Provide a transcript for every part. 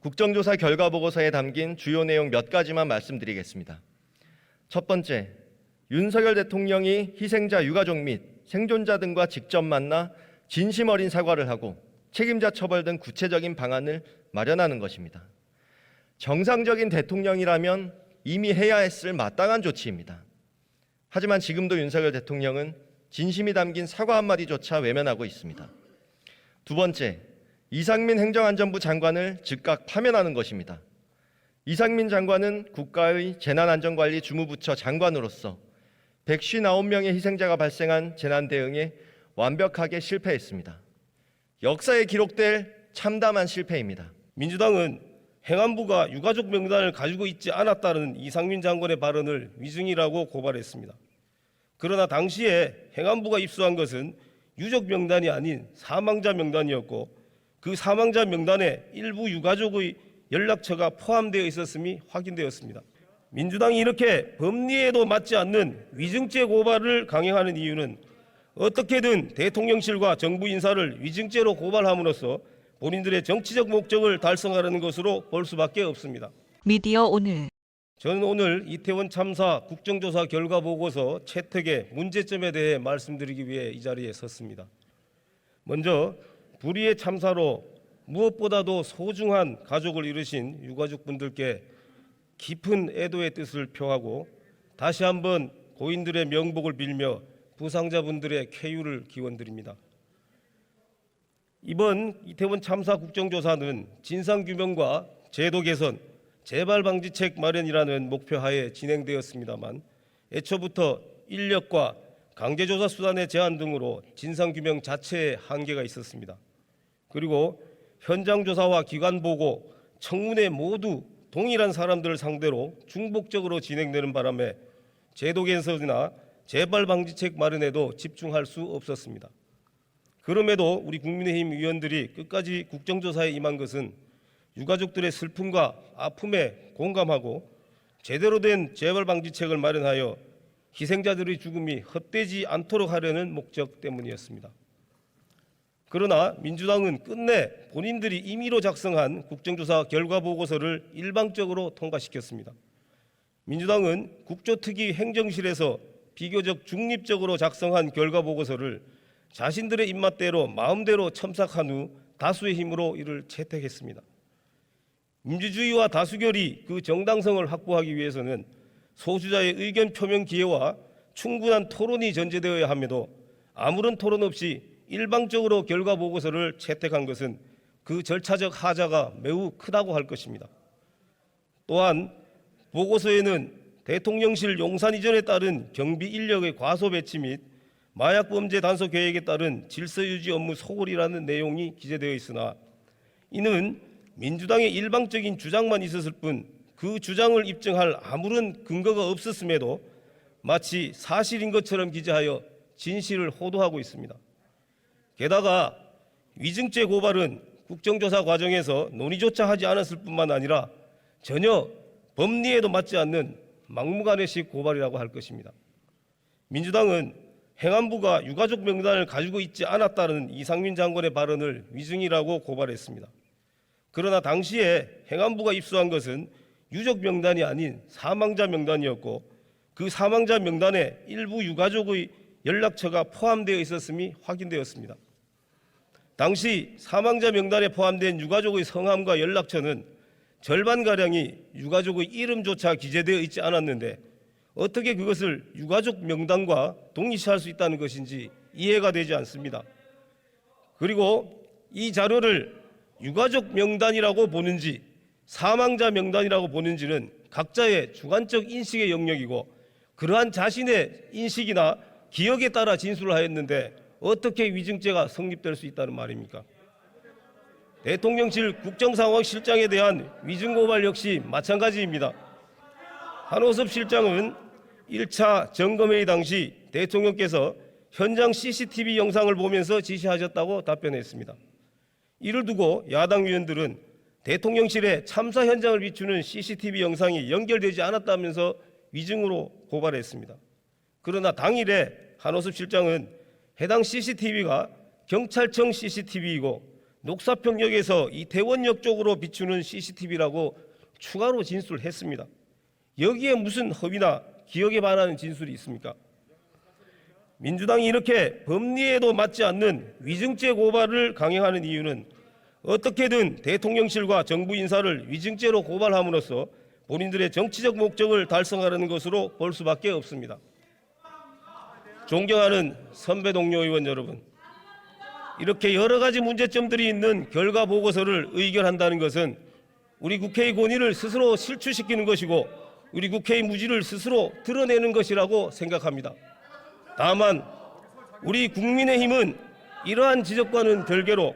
국정조사 결과 보고서에 담긴 주요 내용 몇 가지만 말씀드리겠습니다. 첫 번째, 윤석열 대통령이 희생자 유가족 및 생존자 등과 직접 만나 진심 어린 사과를 하고 책임자 처벌 등 구체적인 방안을 마련하는 것입니다. 정상적인 대통령이라면 이미 해야 했을 마땅한 조치입니다. 하지만 지금도 윤석열 대통령은 진심이 담긴 사과 한마디조차 외면하고 있습니다. 두 번째, 이상민 행정안전부 장관을 즉각 파면하는 것입니다. 이상민 장관은 국가의 재난안전관리 주무부처 장관으로서 159명의 희생자가 발생한 재난 대응에 완벽하게 실패했습니다. 역사에 기록될 참담한 실패입니다. 민주당은 행안부가 유가족 명단을 가지고 있지 않았다는 이상민 장관의 발언을 위증이라고 고발했습니다. 그러나 당시에 행안부가 입수한 것은 유족 명단이 아닌 사망자 명단이었고 그 사망자 명단에 일부 유가족의 연락처가 포함되어 있었음이 확인되었습니다. 민주당이 이렇게 법리에도 맞지 않는 위증죄 고발을 강행하는 이유는 어떻게든 대통령실과 정부 인사를 위증죄로 고발함으로써 본인들의 정치적 목적을 달성하려는 것으로 볼 수밖에 없습니다. 미디어 오늘. 저는 오늘 이태원 참사 국정조사 결과 보고서 채택의 문제점에 대해 말씀드리기 위해 이 자리에 섰습니다. 먼저 불의의 참사로 무엇보다도 소중한 가족을 잃으신 유가족분들께 깊은 애도의 뜻을 표하고 다시 한번 고인들의 명복을 빌며 부상자분들의 쾌유를 기원드립니다. 이번 이태원 참사 국정조사는 진상규명과 제도 개선, 재발 방지책 마련이라는 목표하에 진행되었습니다만 애초부터 인력과 강제조사 수단의 제한 등으로 진상규명 자체에 한계가 있었습니다. 그리고 현장 조사와 기관 보고, 청문회 모두 동일한 사람들을 상대로 중복적으로 진행되는 바람에 제도 개선이나 재발 방지책 마련에도 집중할 수 없었습니다. 그럼에도 우리 국민의힘 의원들이 끝까지 국정조사에 임한 것은 유가족들의 슬픔과 아픔에 공감하고 제대로 된 재발 방지책을 마련하여 희생자들의 죽음이 헛되지 않도록 하려는 목적 때문이었습니다. 그러나 민주당은 끝내 본인들이 임의로 작성한 국정조사 결과 보고서를 일방적으로 통과시켰습니다. 민주당은 국조특위 행정실에서 비교적 중립적으로 작성한 결과 보고서를 자신들의 입맛대로 마음대로 첨삭한 후 다수의 힘으로 이를 채택했습니다. 민주주의와 다수결이 그 정당성을 확보하기 위해서는 소수자의 의견 표명 기회와 충분한 토론이 전제되어야 함에도 아무런 토론 없이 일방적으로 결과 보고서를 채택한 것은 그 절차적 하자가 매우 크다고 할 것입니다. 또한 보고서에는 대통령실 용산 이전에 따른 경비 인력의 과소 배치 및 마약범죄 단속 계획에 따른 질서 유지 업무 소홀이라는 내용이 기재되어 있으나 이는 민주당의 일방적인 주장만 있었을 뿐 그 주장을 입증할 아무런 근거가 없었음에도 마치 사실인 것처럼 기재하여 진실을 호도하고 있습니다. 게다가 위증죄 고발은 국정조사 과정에서 논의조차 하지 않았을 뿐만 아니라 전혀 법리에도 맞지 않는 막무가내식 고발이라고 할 것입니다. 민주당은 행안부가 유가족 명단을 가지고 있지 않았다는 이상민 장관의 발언을 위증이라고 고발했습니다. 그러나 당시에 행안부가 입수한 것은 유족 명단이 아닌 사망자 명단이었고 그 사망자 명단에 일부 유가족의 연락처가 포함되어 있었음이 확인되었습니다. 당시 사망자 명단에 포함된 유가족의 성함과 연락처는 절반가량이 유가족의 이름조차 기재되어 있지 않았는데 어떻게 그것을 유가족 명단과 동일시할 수 있다는 것인지 이해가 되지 않습니다. 그리고 이 자료를 유가족 명단이라고 보는지 사망자 명단이라고 보는지는 각자의 주관적 인식의 영역이고 그러한 자신의 인식이나 기억에 따라 진술을 하였는데 어떻게 위증죄가 성립될 수 있다는 말입니까? 대통령실 국정상황실장에 대한 위증고발 역시 마찬가지입니다. 한호섭 실장은 1차 점검회의 당시 대통령께서 현장 CCTV 영상을 보면서 지시하셨다고 답변했습니다. 이를 두고 야당 의원들은 대통령실에 참사 현장을 비추는 CCTV 영상이 연결되지 않았다면서 위증으로 고발했습니다. 그러나 당일에 한호섭 실장은 해당 CCTV가 경찰청 CCTV이고 녹사평역에서 이태원역 쪽으로 비추는 CCTV라고 추가로 진술했습니다. 여기에 무슨 허위나 기억에 반하는 진술이 있습니까? 민주당이 이렇게 법리에도 맞지 않는 위증죄 고발을 강행하는 이유는 어떻게든 대통령실과 정부 인사를 위증죄로 고발함으로써 본인들의 정치적 목적을 달성하려는 것으로 볼 수밖에 없습니다. 존경하는 선배 동료 의원 여러분, 이렇게 여러 가지 문제점들이 있는 결과 보고서를 의결한다는 것은 우리 국회의 권위를 스스로 실추시키는 것이고 우리 국회의 무지를 스스로 드러내는 것이라고 생각합니다. 다만 우리 국민의힘은 이러한 지적과는 별개로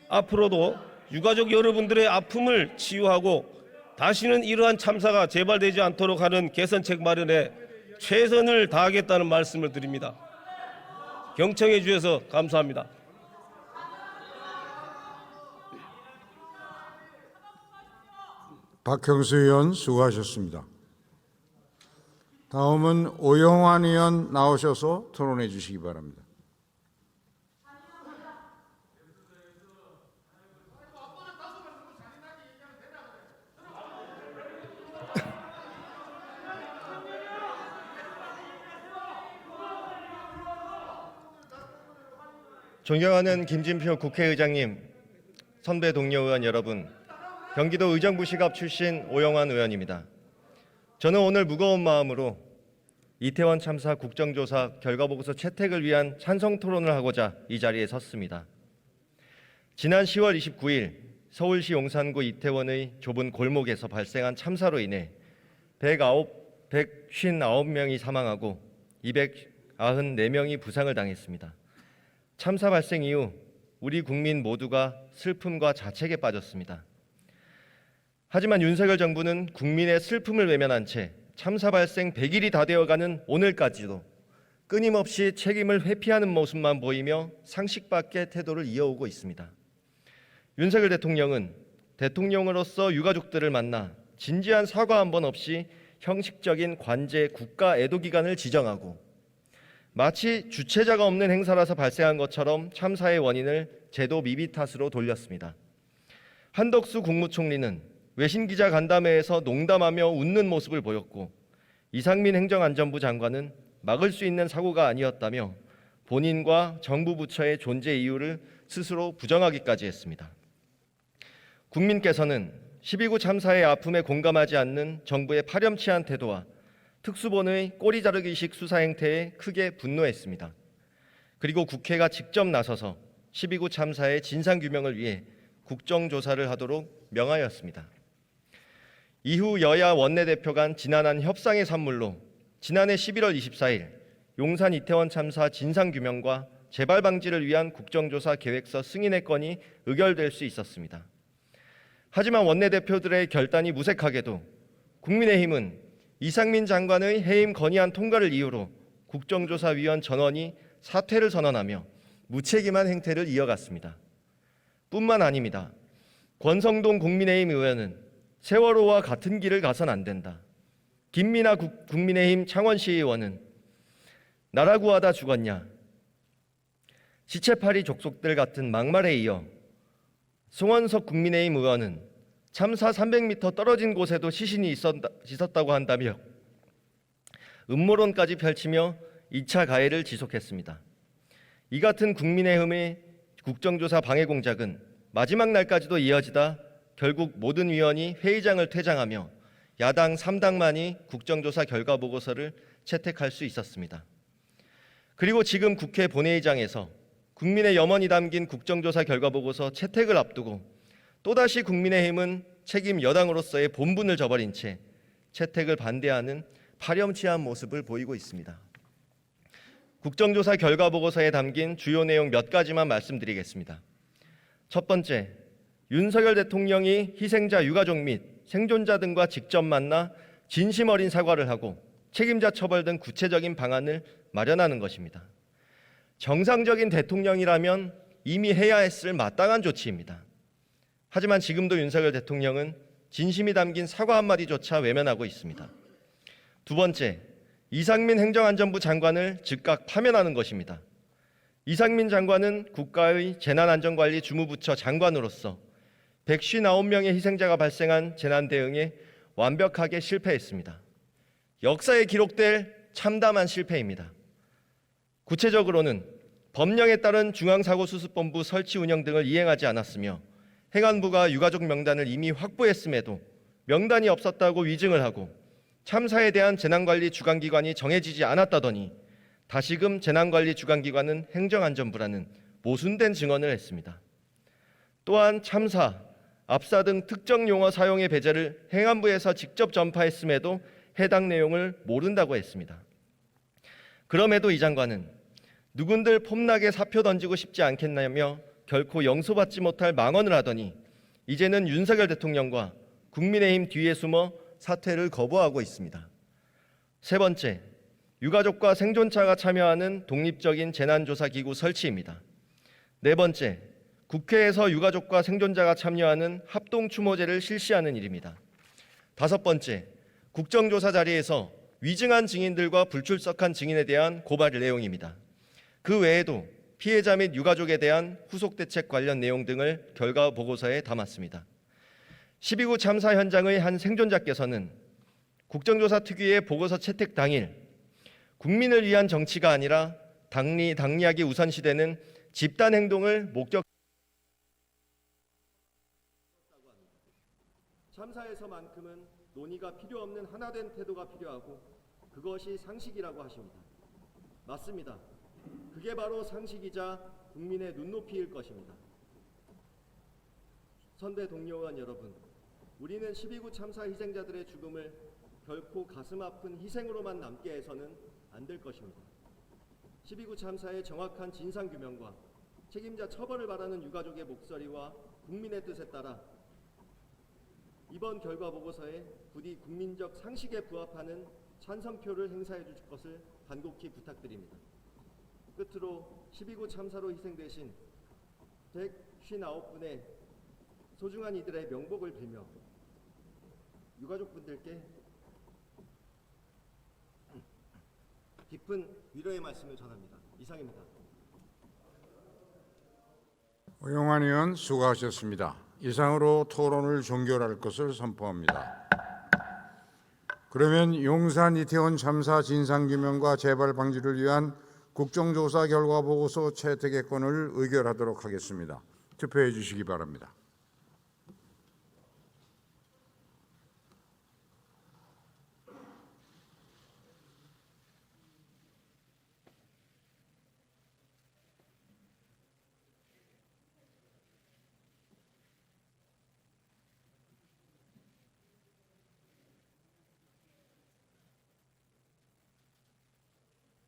앞으로도 유가족 여러분들의 아픔을 치유하고 다시는 이러한 참사가 재발되지 않도록 하는 개선책 마련에 최선을 다하겠다는 말씀을 드립니다. 경청해 주셔서 감사합니다. 박형수 의원 수고하셨습니다. 다음은 오영환 의원 나오셔서 토론해 주시기 바랍니다. 존경하는 김진표 국회의장님, 선배 동료 의원 여러분, 경기도 의정부시갑 출신 오영환 의원입니다. 저는 오늘 무거운 마음으로 이태원 참사 국정조사 결과보고서 채택을 위한 찬성 토론을 하고자 이 자리에 섰습니다. 지난 10월 29일 서울시 용산구 이태원의 좁은 골목에서 발생한 참사로 인해 159명이 사망하고 294명이 부상을 당했습니다. 참사 발생 이후 우리 국민 모두가 슬픔과 자책에 빠졌습니다. 하지만 윤석열 정부는 국민의 슬픔을 외면한 채 참사 발생 100일이 다 되어가는 오늘까지도 끊임없이 책임을 회피하는 모습만 보이며 상식 밖의 태도를 이어오고 있습니다. 윤석열 대통령은 대통령으로서 유가족들을 만나 진지한 사과 한 번 없이 형식적인 관제 국가 애도 기간을 지정하고 마치 주체자가 없는 행사라서 발생한 것처럼 참사의 원인을 제도 미비 탓으로 돌렸습니다. 한덕수 국무총리는 외신 기자 간담회에서 농담하며 웃는 모습을 보였고 이상민 행정안전부 장관은 막을 수 있는 사고가 아니었다며 본인과 정부 부처의 존재 이유를 스스로 부정하기까지 했습니다. 국민께서는 12구 참사의 아픔에 공감하지 않는 정부의 파렴치한 태도와 특수본의 꼬리 자르기식 수사 행태에 크게 분노했습니다. 그리고 국회가 직접 나서서 12구 참사의 진상규명을 위해 국정조사를 하도록 명하였습니다. 이후 여야 원내대표 간 지난한 협상의 산물로 지난해 11월 24일 용산 이태원 참사 진상규명과 재발 방지를 위한 국정조사 계획서 승인의 건이 의결될 수 있었습니다. 하지만 원내대표들의 결단이 무색하게도 국민의힘은 이상민 장관의 해임 건의안 통과를 이유로 국정조사위원 전원이 사퇴를 선언하며 무책임한 행태를 이어갔습니다. 뿐만 아닙니다. 권성동 국민의힘 의원은 세월호와 같은 길을 가선 안 된다. 김민아 국민의힘 창원시 의원은 나라 구하다 죽었냐. 시체파리 족속들 같은 막말에 이어 송원석 국민의힘 의원은 참사 300m 떨어진 곳에도 시신이 있었다고 한다며 음모론까지 펼치며 2차 가해를 지속했습니다. 이 같은 국민의힘의 국정조사 방해 공작은 마지막 날까지도 이어지다 결국 모든 위원이 회의장을 퇴장하며 야당 3당만이 국정조사 결과 보고서를 채택할 수 있었습니다. 그리고 지금 국회 본회의장에서 국민의 염원이 담긴 국정조사 결과 보고서 채택을 앞두고 또다시 국민의힘은 책임 여당으로서의 본분을 저버린 채 채택을 반대하는 파렴치한 모습을 보이고 있습니다. 국정조사 결과 보고서에 담긴 주요 내용 몇 가지만 말씀드리겠습니다. 첫 번째, 윤석열 대통령이 희생자 유가족 및 생존자 등과 직접 만나 진심 어린 사과를 하고 책임자 처벌 등 구체적인 방안을 마련하는 것입니다. 정상적인 대통령이라면 이미 해야 했을 마땅한 조치입니다. 하지만 지금도 윤석열 대통령은 진심이 담긴 사과 한마디조차 외면하고 있습니다. 두 번째, 이상민 행정안전부 장관을 즉각 파면하는 것입니다. 이상민 장관은 국가의 재난안전관리 주무부처 장관으로서 159명의 희생자가 발생한 재난 대응에 완벽하게 실패했습니다. 역사에 기록될 참담한 실패입니다. 구체적으로는 법령에 따른 중앙사고수습본부 설치 운영 등을 이행하지 않았으며 행안부가 유가족 명단을 이미 확보했음에도 명단이 없었다고 위증을 하고 참사에 대한 재난관리 주관기관이 정해지지 않았다더니 다시금 재난관리 주관기관은 행정안전부라는 모순된 증언을 했습니다. 또한 참사, 압사 등 특정 용어 사용의 배제를 행안부에서 직접 전파했음에도 해당 내용을 모른다고 했습니다. 그럼에도 이 장관은 누군들 폼나게 사표 던지고 싶지 않겠냐며 결코 용서받지 못할 망언을 하더니 이제는 윤석열 대통령과 국민의힘 뒤에 숨어 사퇴를 거부하고 있습니다. 세 번째, 유가족과 생존자가 참여하는 독립적인 재난조사기구 설치입니다. 네 번째, 국회에서 유가족과 생존자가 참여하는 합동추모제를 실시하는 일입니다. 다섯 번째, 국정조사 자리에서 위증한 증인들과 불출석한 증인에 대한 고발 내용입니다. 그 외에도 피해자 및 유가족에 대한 후속대책 관련 내용 등을 결과 보고서에 담았습니다. 12구 참사 현장의 한 생존자께서는 국정조사 특위의 보고서 채택 당일 국민을 위한 정치가 아니라 당리학이 우선시되는 집단 행동을 참사에서만큼은 논의가 필요 없는 하나된 태도가 필요하고 그것이 상식이라고 하십니다. 맞습니다. 그게 바로 상식이자 국민의 눈높이일 것입니다. 선배 동료 의원 여러분, 우리는 12구 참사 희생자들의 죽음을 결코 가슴 아픈 희생으로만 남게 해서는 안 될 것입니다. 12구 참사의 정확한 진상규명과 책임자 처벌을 바라는 유가족의 목소리와 국민의 뜻에 따라 이번 결과 보고서에 부디 국민적 상식에 부합하는 찬성표를 행사해 주실 것을 간곡히 부탁드립니다. 끝으로 12구 참사로 희생되신 159분의 소중한 이들의 명복을 빌며 유가족분들께 깊은 위로의 말씀을 전합니다. 이상입니다. 오영환 의원 수고하셨습니다. 이상으로 토론을 종결할 것을 선포합니다. 그러면 용산 이태원 참사 진상규명과 재발 방지를 위한 국정조사 결과 보고서 채택의 건을 의결하도록 하겠습니다. 투표해 주시기 바랍니다.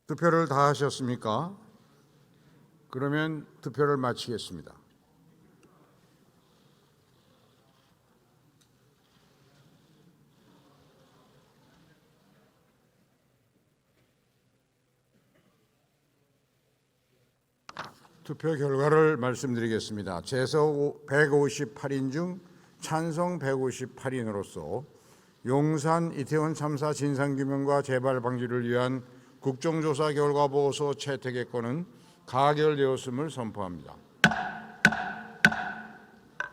투표를 다 하셨습니까? 그러면 투표를 마치겠습니다. 투표 결과를 말씀드리겠습니다. 제서 158인 중 찬성 158인으로서 용산 이태원 참사 진상규명과 재발 방지를 위한 국정조사 결과 보고서 채택의 건은 가결되었음을 선포합니다.